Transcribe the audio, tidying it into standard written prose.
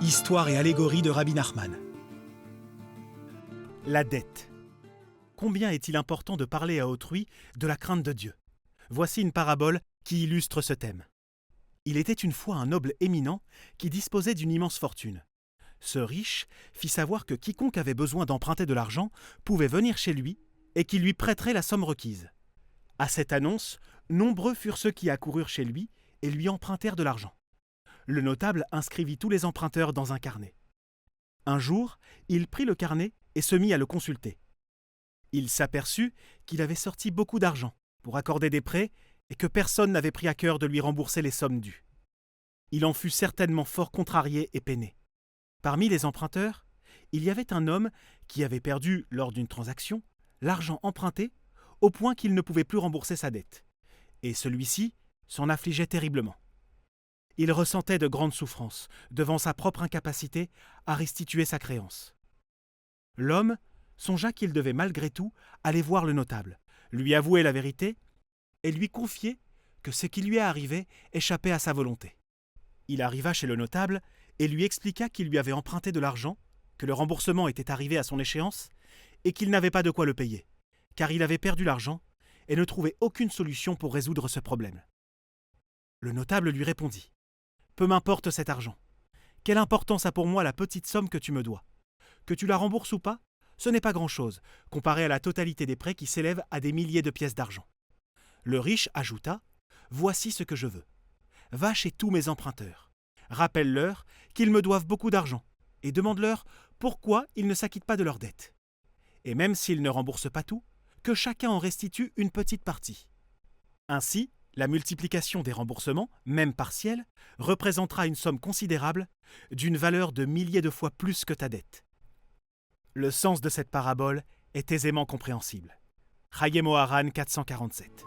Histoire et allégorie de Rabbi Nachman. La dette. Combien est-il important de parler à autrui de la crainte de Dieu? Voici une parabole qui illustre ce thème. Il était une fois un noble éminent qui disposait d'une immense fortune. Ce riche fit savoir que quiconque avait besoin d'emprunter de l'argent pouvait venir chez lui et qu'il lui prêterait la somme requise. À cette annonce, nombreux furent ceux qui accoururent chez lui et lui empruntèrent de l'argent. Le notable inscrivit tous les emprunteurs dans un carnet. Un jour, il prit le carnet et se mit à le consulter. Il s'aperçut qu'il avait sorti beaucoup d'argent pour accorder des prêts et que personne n'avait pris à cœur de lui rembourser les sommes dues. Il en fut certainement fort contrarié et peiné. Parmi les emprunteurs, il y avait un homme qui avait perdu, lors d'une transaction, l'argent emprunté au point qu'il ne pouvait plus rembourser sa dette. Et celui-ci s'en affligeait terriblement. Il ressentait de grandes souffrances devant sa propre incapacité à restituer sa créance. L'homme songea qu'il devait malgré tout aller voir le notable, lui avouer la vérité et lui confier que ce qui lui est arrivé échappait à sa volonté. Il arriva chez le notable et lui expliqua qu'il lui avait emprunté de l'argent, que le remboursement était arrivé à son échéance et qu'il n'avait pas de quoi le payer, car il avait perdu l'argent et ne trouvait aucune solution pour résoudre ce problème. Le notable lui répondit : « Peu m'importe cet argent. Quelle importance a pour moi la petite somme que tu me dois? Que tu la rembourses ou pas, ce n'est pas grand-chose, comparé à la totalité des prêts qui s'élèvent à des milliers de pièces d'argent. » Le riche ajouta : « Voici ce que je veux. Va chez tous mes emprunteurs. Rappelle-leur qu'ils me doivent beaucoup d'argent et demande-leur pourquoi ils ne s'acquittent pas de leurs dettes. Et même s'ils ne remboursent pas tout, que chacun en restitue une petite partie. Ainsi, la multiplication des remboursements, même partiels, représentera une somme considérable, d'une valeur de milliers de fois plus que ta dette. » Le sens de cette parabole est aisément compréhensible. Chaim Oharan 447.